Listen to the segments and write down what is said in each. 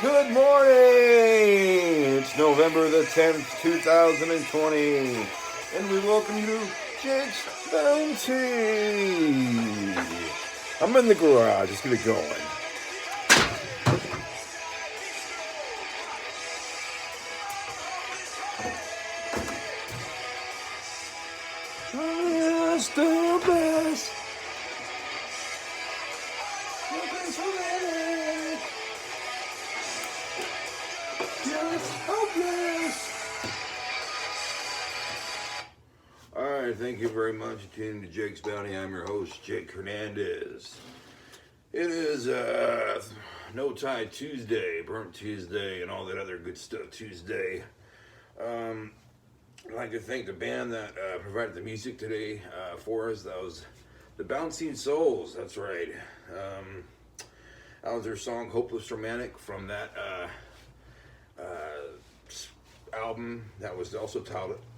Good morning! It's November the 10th, 2020, and we welcome you to Jake's Bounty. I'm in the garage, let's get it going. Just the best. Just hopeless. Alright, thank you very much for tuning to Jake's Bounty. I'm your host, Jake Hernandez. It is No Tie Tuesday, Burnt Tuesday, and all that other good stuff Tuesday. I'd like to thank the band that provided the music today for us. That was the Bouncing Souls, that's right. That was their song Hopeless Romantic from that album that was also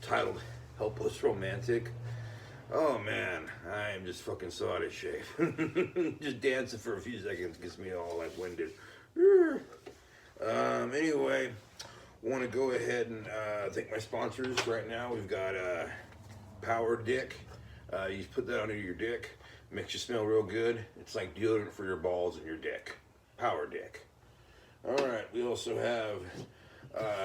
titled Helpless Romantic. Oh man, I am just fucking so out of shape. Just dancing for a few seconds gets me all like winded. Anyway, want to go ahead and thank my sponsors right now. We've got Power Dick. You put that under your dick, makes you smell real good. It's like deodorant for your balls and your dick. Power Dick. All right, we also have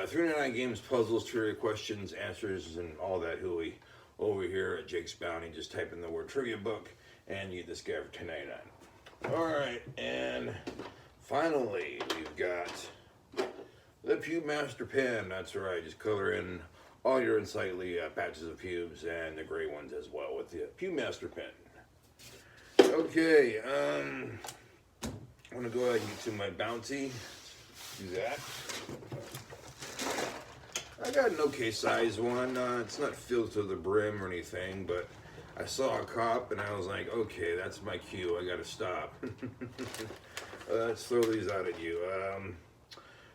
399 Games, puzzles, trivia questions, answers, and all that hooey over here at Jake's Bounty. Just type in the word trivia book and you get this guy for $10.99. All right, and finally, we've got the Pube Master Pen. That's right, just color in all your unsightly patches of pubes and the gray ones as well with the Pube Master Pen. Okay, I'm gonna go ahead and get to my bounty. Do that. I got an okay size one. It's not filled to the brim or anything, but I saw a cop and I was like, okay, that's my cue. I gotta stop. Let's throw these out at you.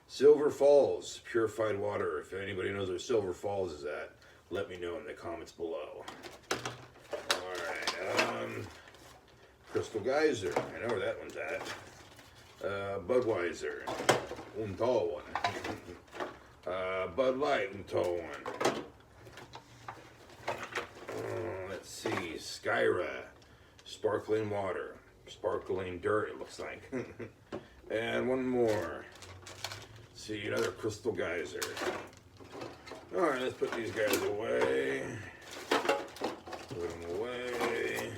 Silver Falls, purified water. If anybody knows where Silver Falls is at, let me know in the comments below. Alright, Crystal Geyser. I know where that one's at. Budweiser. Un tall one. Bud Light, un tall one. Let's see. Skyra. Sparkling water. Sparkling dirt, it looks like. And one more. See, another Crystal Geyser. Alright, let's put these guys away. Put them away.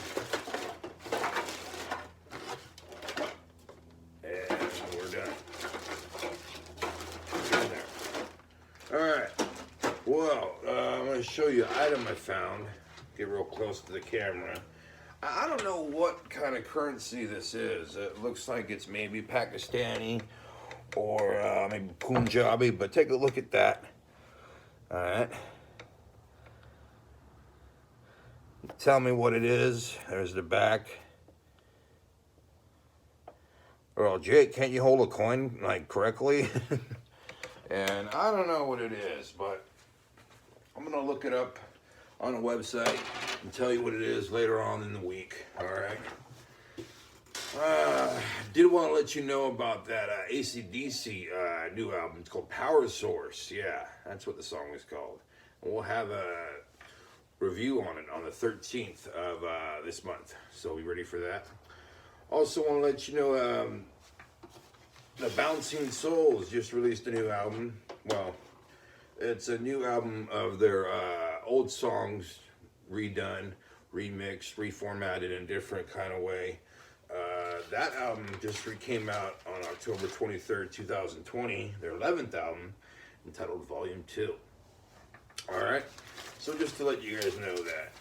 And we're done. Get in there. Alright. Well, I'm going to show you an item I found. Get real close to the camera. I don't know what kind of currency this is. It looks like it's maybe Pakistani or maybe Punjabi, but take a look at that. Alright. Tell me what it is. There's the back. Well, Jake, can't you hold a coin like correctly? And I don't know what it is, but I'm gonna look it up on a website and tell you what it is later on in the week. Alright. Did want to let you know about that AC/DC new album. It's called Power Source. Yeah, that's what the song is called. And we'll have a review on it on the 13th of this month. So be ready for that. Also want to let you know the Bouncing Souls just released a new album. Well, it's a new album of their old songs redone, remixed, reformatted in a different kind of way. That album just came out on October 23rd, 2020, their 11th album, entitled Volume 2. Alright, so just to let you guys know that.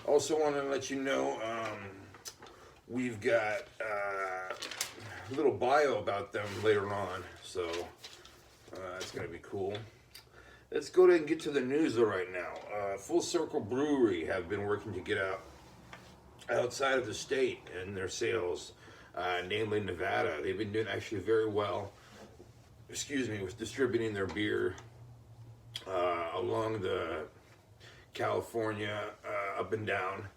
Also want to let you know, we've got a little bio about them later on, so it's going to be cool. Let's go ahead and get to the news though right now. Full Circle Brewery have been working to get outside of the state in their sales, namely Nevada. They've been doing actually very well, with distributing their beer along the California, up and down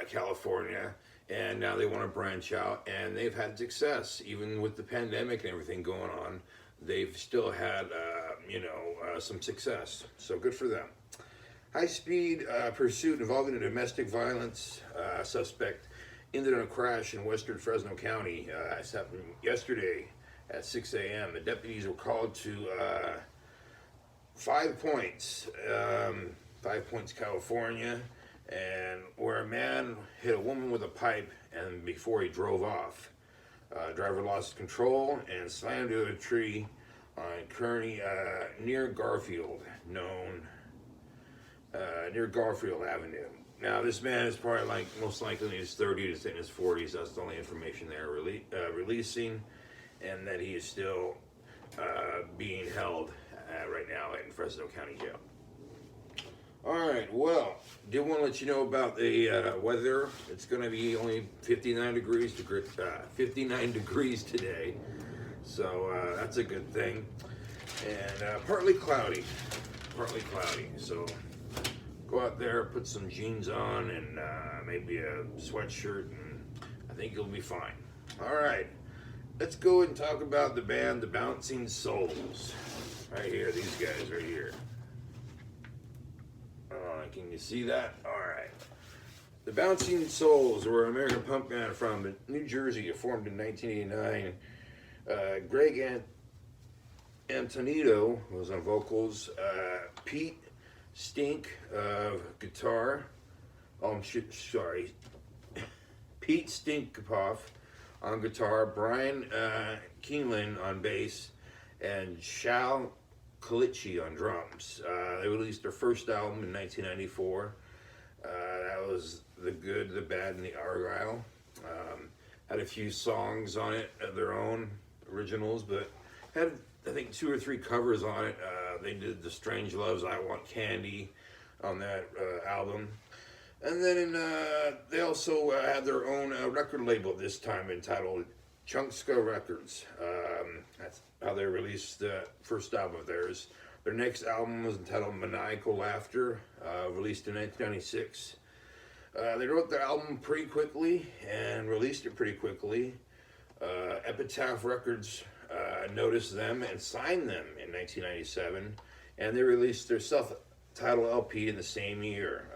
California, and now they want to branch out, and they've had success even with the pandemic and everything going on. They've still had some success, so good for them. High-speed pursuit involving a domestic violence suspect ended in a crash in western Fresno County. This happened yesterday at 6 a.m. The deputies were called to 5 Points, 5 Points, California, and where a man hit a woman with a pipe and before he drove off. Driver lost control and slammed into a tree on Kearney near Garfield Avenue. Now, this man is probably most likely in his 30s to in his 40s. That's the only information they're releasing, and that he is still being held right now in Fresno County Jail. All right, well, did want to let you know about the weather. It's going to be only 59 degrees today, so that's a good thing. And partly cloudy. So go out there, put some jeans on, and maybe a sweatshirt, and I think you'll be fine. All right, let's go and talk about the band, the Bouncing Souls. Right here, these guys right here. Can you see that? All right. The Bouncing Souls were an American punk band from New Jersey, formed in 1989. Greg Antonito was on vocals. Pete Stink of guitar. Pete Stinkhoff on guitar. Brian Keeneland on bass, and Shal Kalichi on drums. They released their first album in 1994. That was The Good, the Bad, and the Argyle. Had a few songs on it of their own originals, but had, I think, 2 or 3 covers on it. They did The Strange Love's I Want Candy on that album. And then they also had their own record label this time entitled Chunkska Records. That's how they released the first album of theirs. Their next album was entitled Maniacal Laughter, released in 1996. They wrote the album pretty quickly and released it pretty quickly. Epitaph Records noticed them and signed them in 1997, and they released their self-titled LP in the same year.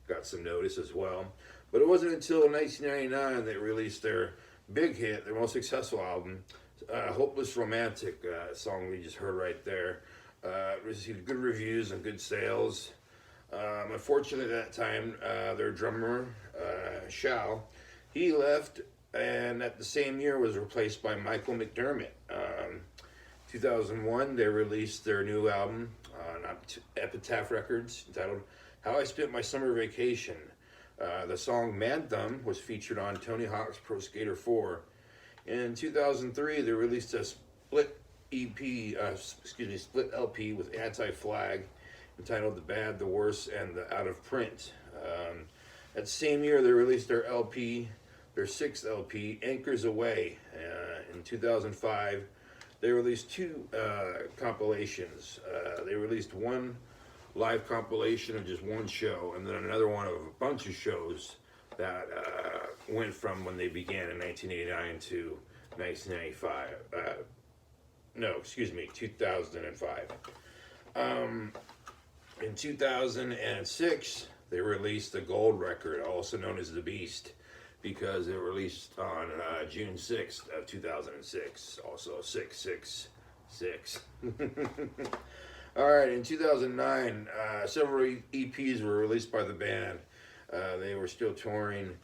Got some notice as well. But it wasn't until 1999 they released their big hit, their most successful album, Hopeless Romantic, song we just heard right there. Received good reviews and good sales. Unfortunately, at that time, their drummer, Shal, he left, and at the same year was replaced by Michael McDermott. 2001, they released their new album on Epitaph Records entitled How I Spent My Summer Vacation. The song Man Thumb was featured on Tony Hawk's Pro Skater 4. In 2003, they released a split LP with Anti-Flag entitled The Bad, the Worse, and the Out of Print. That same year, they released their 6th LP, Anchors Away. In 2005, they released 2 compilations. They released one live compilation of just one show, and then another one of a bunch of shows that went from when they began in 1989 to 1995. 2005. In 2006, they released the Gold record, also known as The Beast, because it released on June 6th of 2006, also 666. All right, in 2009, several EPs were released by the band. They were still touring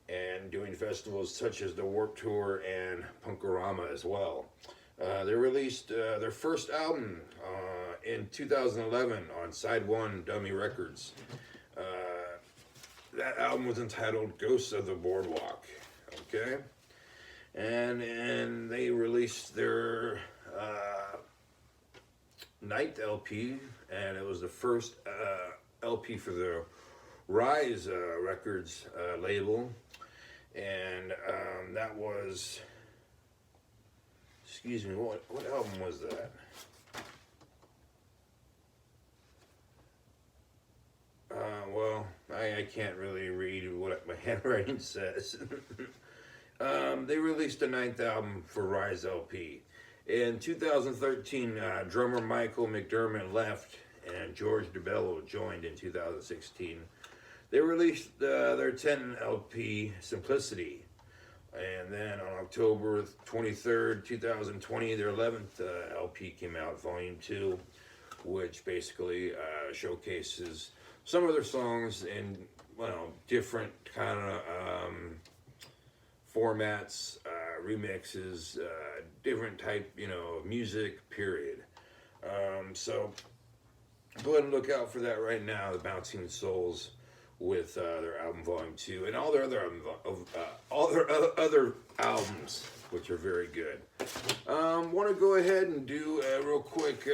and doing festivals such as the Warped Tour and Punkorama as well. They released their first album in 2011 on Side 1 Dummy Records. That album was entitled Ghosts of the Boardwalk. Okay? And they released their 9th LP, and it was the first LP for the Rise Records label, and that was, what album was that? I I can't really read what my handwriting says. They released a ninth album for Rise LP. In 2013, drummer Michael McDermott left and George DeBello joined in 2016. They released their 10th LP, Simplicity. And then on October 23rd, 2020, their 11th LP came out, Volume 2, which basically showcases some of their songs in, different kind of formats, remixes, different type, music, period. So go ahead and look out for that right now, the Bouncing Souls, with their album Volume 2 and all their other albums, which are very good. Want to go ahead and do a real quick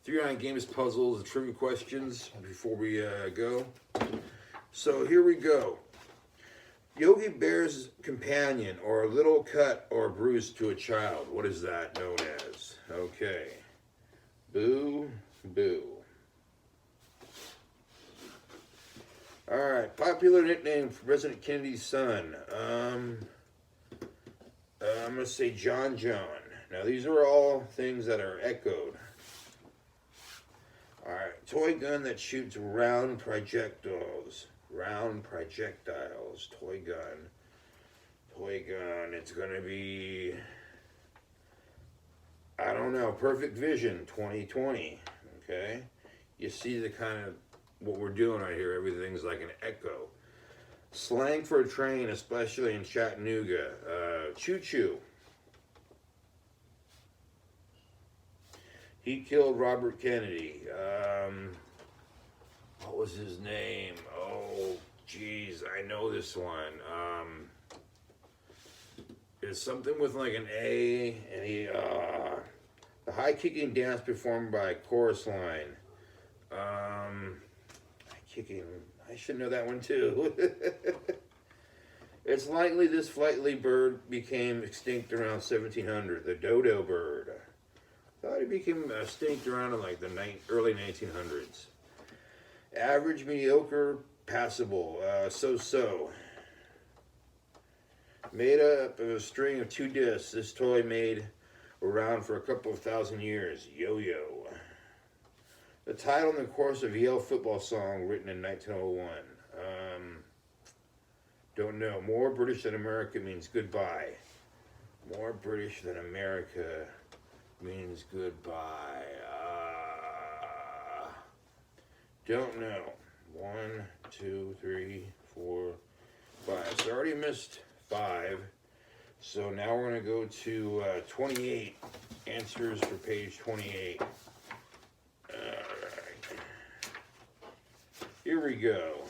3-9 Games puzzles and trivia questions before we go. So here we go. Yogi Bear's companion, or a little cut or bruise to a child. What is that known as? Okay. Boo, boo. All right. Popular nickname for President Kennedy's son. I'm going to say John John. Now, these are all things that are echoed. All right. Toy gun that shoots round projectiles. Round projectiles. Toy gun. Toy gun. It's going to be, I don't know, Perfect Vision 2020. Okay? You see the kind of what we're doing right here. Everything's like an echo. Slang for a train, especially in Chattanooga. Choo-choo. He killed Robert Kennedy. What was his name? Oh, geez, I know this one. It's something with like an A, and he, the high kicking dance performed by Chorus Line. Kicking, I should know that one too. It's likely this flighty bird became extinct around 1700. The dodo bird. I thought it became extinct around in like the early 1900s. Average, mediocre, passable, so-so. Made up of a string of 2 discs, this toy made around for a couple of thousand years. Yo-yo. The title and the chorus of a Yale football song written in 1901. Don't know. More British than America means goodbye. More British than America means goodbye. Don't know. 1, 2, 3, 4, 5. So I already missed 5. So now we're going to go to 28. Answers for page 28. Alright. Here we go.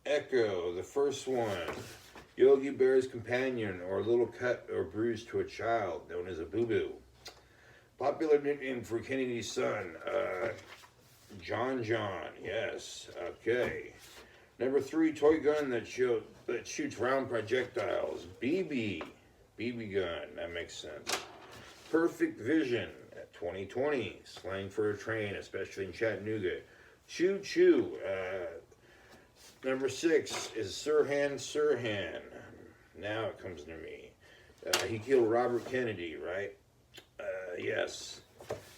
Echo, the first one. Yogi Bear's companion, or a little cut or bruise to a child, known as a boo-boo. Popular nickname for Kennedy's son, John John. Yes, okay. Number 3, toy gun that shoots round projectiles. BB gun. That makes sense. Perfect Vision at 2020. Slang for a train, especially in Chattanooga. Choo choo. Number 6 is Sirhan. Now it comes to me. He killed Robert Kennedy, right? Yes.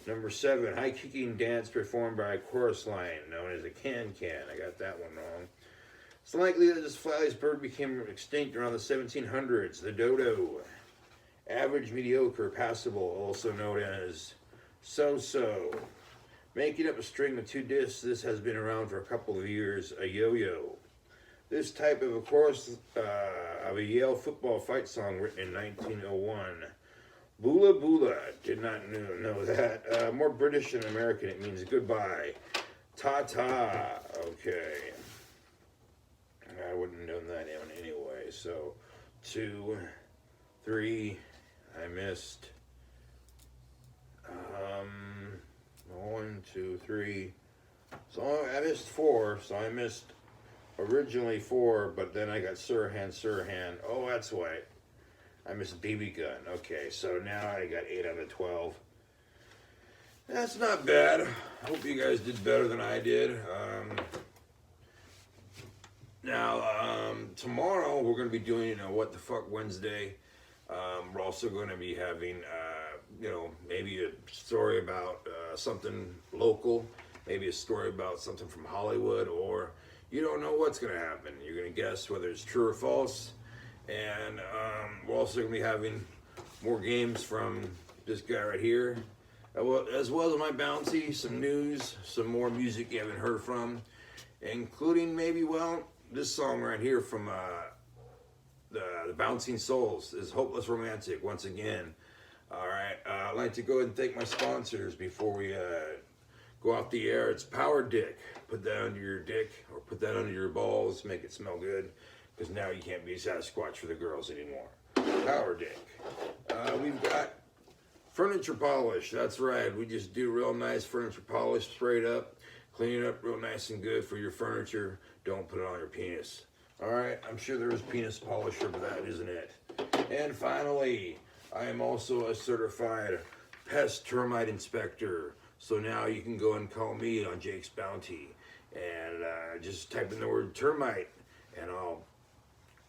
Number 7, high kicking dance performed by a chorus line known as a can-can. I got that one wrong. It's likely that this flightless bird became extinct around the 1700s. The dodo. Average, mediocre, passable, also known as so-so. Making up a string of 2 discs, this has been around for a couple of years. A yo-yo. This type of a chorus of a Yale football fight song written in 1901. Bula Bula, did not know that. More British than American, it means goodbye. Ta-ta, okay. I wouldn't have known that one anyway. So, 2, 3, I missed. 1, 2, 3. So I missed 4, so I missed originally 4, but then I got Sirhan. Oh, that's why. I missed BB gun. Okay, so now I got 8 out of 12. That's not bad. Hope you guys did better than I did. Now, tomorrow we're going to be doing What the Fuck Wednesday. We're also going to be having, maybe a story about something local, maybe a story about something from Hollywood, or you don't know what's going to happen. You're going to guess whether it's true or false. And we're also going to be having more games from this guy right here, as well as my bounty, some news, some more music you haven't heard from, including maybe, this song right here from the Bouncing Souls is Hopeless Romantic once again. All right, I'd like to go ahead and thank my sponsors before we go off the air. It's Power Dick. Put that under your dick or put that under your balls, make it smell good, because now you can't be a Sasquatch for the girls anymore. Power Dick. We've got Furniture Polish. That's right, we just do real nice furniture polish, sprayed up, clean it up real nice and good for your furniture. Don't put it on your penis. All right, I'm sure there is penis polisher, but that isn't it. And finally, I am also a certified pest termite inspector. So now you can go and call me on Jake's Bounty and just type in the word termite, and I'll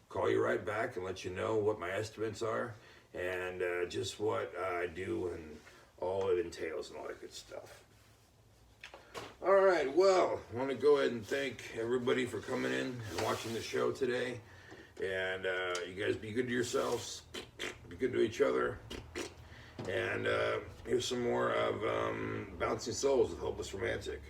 call you right back and let you know what my estimates are and just what I do and all it entails and all that good stuff. All right, well, I want to go ahead and thank everybody for coming in and watching the show today. And you guys be good to yourselves, be good to each other. And here's some more of Bouncing Souls with Hopeless Romantic.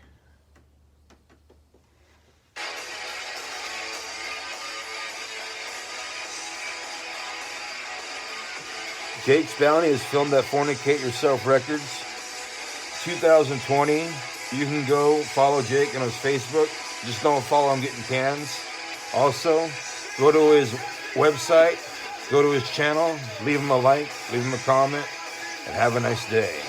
Jake's Bounty is filmed at Fornicate Yourself Records, 2020. You can go follow Jake on his Facebook. Just don't follow him getting cans. Also, go to his website, go to his channel, leave him a like, leave him a comment, and have a nice day.